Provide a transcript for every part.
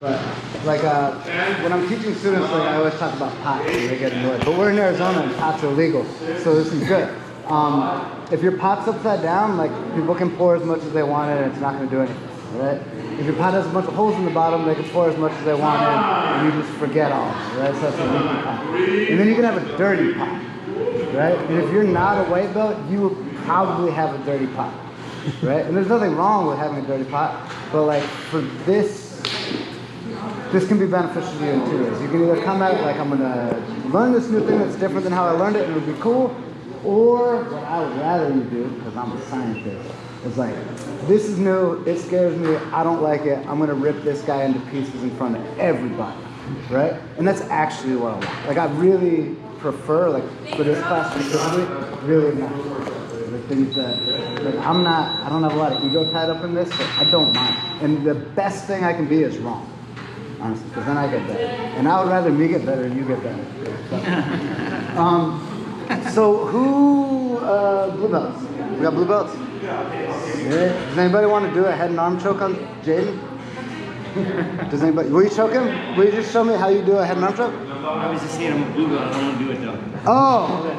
But like when I'm teaching students, like I always talk about pots and they get annoyed. But we're in Arizona and pots are legal, so this is good. If your pot's upside down, like people can pour as much as they want in and it's not going to do anything, right? If your pot has a bunch of holes in the bottom, they can pour as much as they want in and you just forget all of it, right? So that's a leaky pot. And then you can have a dirty pot, right? And if you're not a white belt, you will probably have a dirty pot, right? And there's nothing wrong with having a dirty pot, but like for this can be beneficial to you in 2 ways. You can either come at it like I'm gonna learn this new thing that's different than how I learned it and it'll be cool, or what I would rather you do, because I'm a scientist, is like, this is new, it scares me, I don't like it, I'm gonna rip this guy into pieces in front of everybody, right? And that's actually what I want. Like I really prefer, like for this class specifically, really not. The things that, like I don't have a lot of ego tied up in this, but I don't mind. And the best thing I can be is wrong. Honestly, because then I get better. And I would rather me get better and you get better. So who, blue belts? We got blue belts? Yeah. Does anybody want to do a head and arm choke on Jaden? Does anybody, will you choke him? Will you just show me how you do a head and arm choke? I was just saying I'm a blue belt, I don't want to do it though. Oh,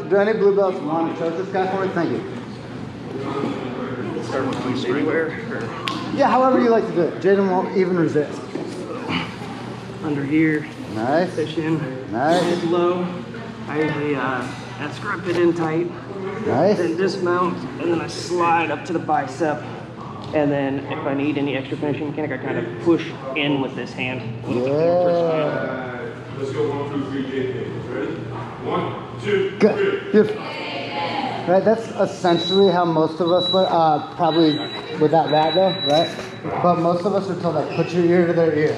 do any blue belts want to choke this guy for me? Thank you. Start with my anywhere? Or? Yeah, however you like to do it. Jaden won't even resist. Under here. Nice. Fish in. Nice. Head low. I usually scrap it in tight. Nice. Then dismount, and then I slide up to the bicep. And then if I need any extra finishing mechanic, I kind of push in with this hand. Yeah. Let's go 1, 2, 3, JK. Ready? 1, 2, 3. Good. Right, that's essentially how most of us, probably without that though, right? But most of us are told like, put your ear to their ear.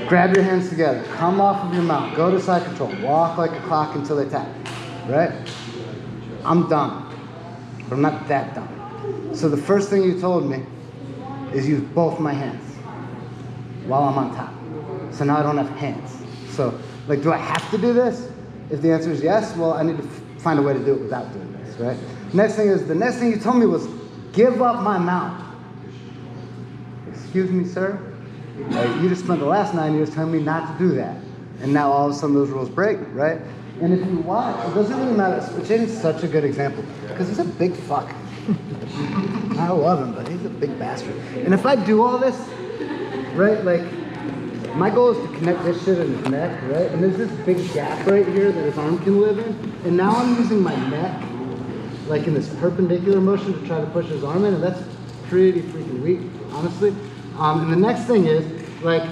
Grab your hands together, come off of your mount, go to side control, walk like a clock until they tap, right? I'm dumb, but I'm not that dumb. So the first thing you told me is use both my hands while I'm on top. So now I don't have hands. So like, do I have to do this? If the answer is yes, well, I need to find a way to do it without doing this, right? The next thing you told me was give up my mount. Excuse me, sir? You just spent the last 9 years telling me not to do that. And now all of a sudden those rules break, right? And if you watch, it doesn't really matter. Jaden's such a good example because he's a big fuck. I love him, but he's a big bastard. And if I do all this, right, like, my goal is to connect this shit in his neck, right? And there's this big gap right here that his arm can live in. And now I'm using my neck, like in this perpendicular motion to try to push his arm in, and that's pretty freaking weak, honestly. And the next thing is, like,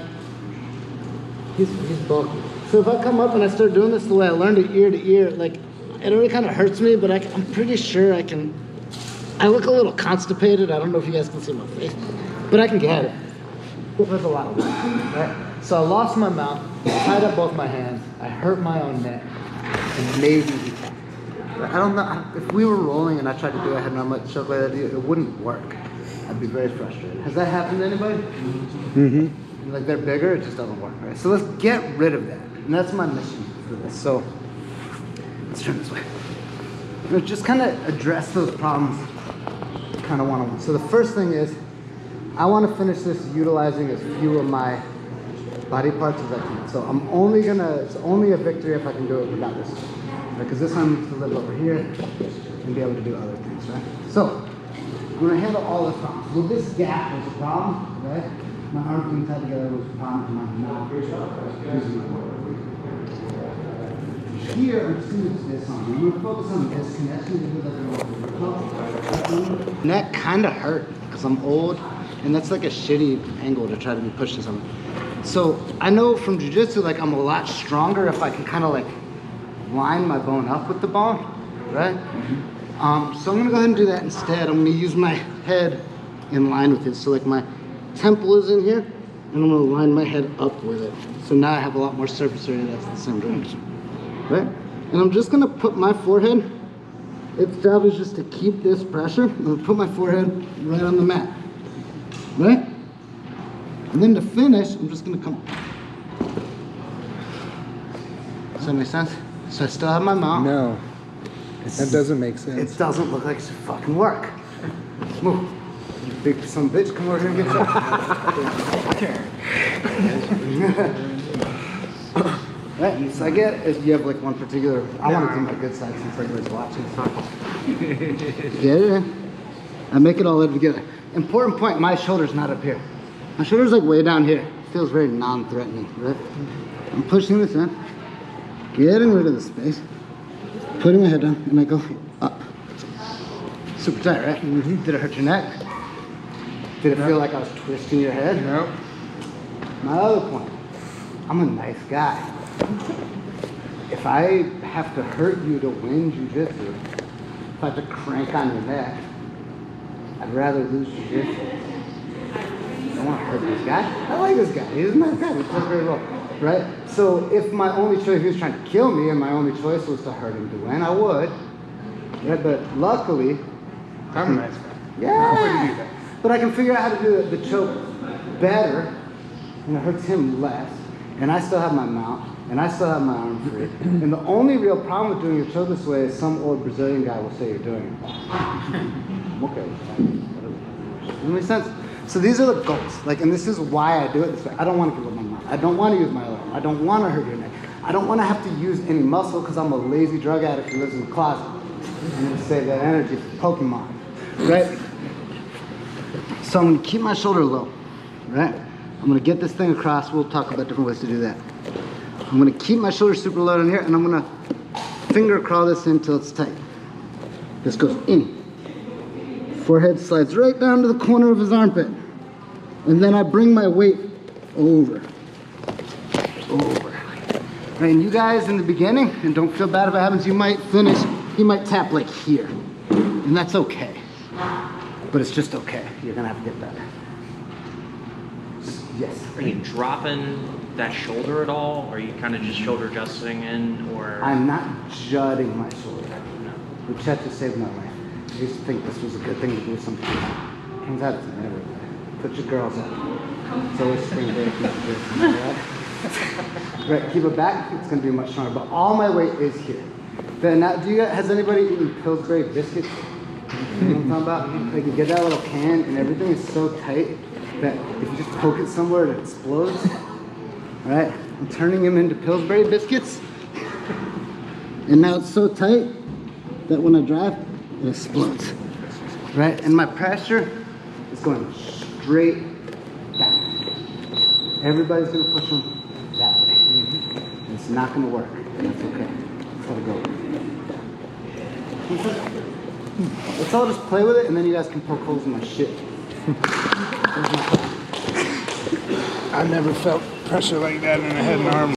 he's bulky. So if I come up and I start doing this the way I learned it, ear to ear, like, it already kind of hurts me, but I'm pretty sure I can. I look a little constipated. I don't know if you guys can see my face, but I can get it. There's a lot of work, right? So I lost my mount, tied up both my hands, I hurt my own neck, and maybe he tapped. I don't know, if we were rolling and I tried to do a head and arm choke like that, it wouldn't work. I'd be very frustrated. Has that happened to anybody? Mm-hmm. Like they're bigger, it just doesn't work, right? So let's get rid of that. And that's my mission for this. So let's turn this way. Just kind of address those problems kind of one-on-one. So the first thing is, I want to finish this utilizing as few of my body parts as I can. So it's only a victory if I can do it without this. Because this arm needs to live over here and be able to do other things, right? So I'm going to handle all the problems. Well, this gap was a problem, right? My arms being tied together was a problem, and I'm not using my work. Here, I'm just going to do this on. I'm going to focus on this connection because neck kind of hurt because I'm old, and that's like a shitty angle to try to be pushing something. So I know from jiu-jitsu, like I'm a lot stronger if I can kind of like line my bone up with the bone, right? Mm-hmm. So I'm gonna go ahead and do that instead. I'm gonna use my head in line with it. So like my temple is in here, and I'm gonna line my head up with it. So now I have a lot more surface area that's the same direction, right? And I'm just gonna put my forehead, its job is just to keep this pressure. I'm gonna put my forehead right on the mat, right? And then to finish, I'm just gonna come. Does that make sense? So I still have my mount. No, that doesn't make sense. It doesn't look like it's fucking work. Move. big some bitch, come over here and get you. Right, so I get if you have like one particular, I want to do my good side since everybody's watching. Get it in. I make it all live together. Important point, my shoulder's not up here. My shoulder's like way down here. Feels very non-threatening, right? I'm pushing this in, getting rid of the space, putting my head down, and I go up. Super tight, right? Mm-hmm. Did it hurt your neck? Did it feel like I was twisting your head? No. My other point, I'm a nice guy. If I have to hurt you to win jiu-jitsu, if I have to crank on your neck, I'd rather lose jiu-jitsu. I don't want to hurt this guy. I like this guy. He's a nice guy. He plays very well, right? So if my only choice, he was trying to kill me, and my only choice was to hurt him to win, I would. Right? But luckily, I'm a nice guy. yeah. I wouldn't do that. But I can figure out how to do the choke better, and it hurts him less. And I still have my mount, and I still have my arm free. And the only real problem with doing your choke this way is some old Brazilian guy will say you're doing it. I'm okay with that. Does that make sense? So these are the goals. Like, and this is why I do it this way. I don't want to give up my mount. I don't want to use my arm. I don't want to hurt your neck. I don't want to have to use any muscle because I'm a lazy drug addict who lives in the closet. I'm going to save that energy for Pokemon, right? So I'm going to keep my shoulder low, right? I'm going to get this thing across. We'll talk about different ways to do that. I'm going to keep my shoulder super low in here, and I'm going to finger crawl this in until it's tight. This goes in. Forehead slides right down to the corner of his armpit. And then I bring my weight over. Right, and you guys in the beginning, and don't feel bad if it happens, you might finish, you might tap like here. And that's okay. But it's just okay. You're going to have to get better. Yes. Are you dropping that shoulder at all? Or are you kind of just shoulder adjusting in, or? I'm not jutting my shoulder. No. Luchette just saved my life. I used to think this was a good thing to do something. Turns out it's never. Put your girls up. It's always spring break. Right? Right, keep it back. It's going to be much stronger. But all my weight is here. Then now, has anybody eaten Pillsbury biscuits? You know what I'm talking about? Like you get that little can and everything is so tight that if you just poke it somewhere, it explodes. Right? I'm turning them into Pillsbury biscuits. And now it's so tight that when I drive, it explodes. Right? And my pressure is going straight down. Everybody's going to push them that way. And it's not going to work. And that's okay. It's got to go. Let's all just play with it, and then you guys can poke holes in my shit. I never felt pressure like that in the head and arm.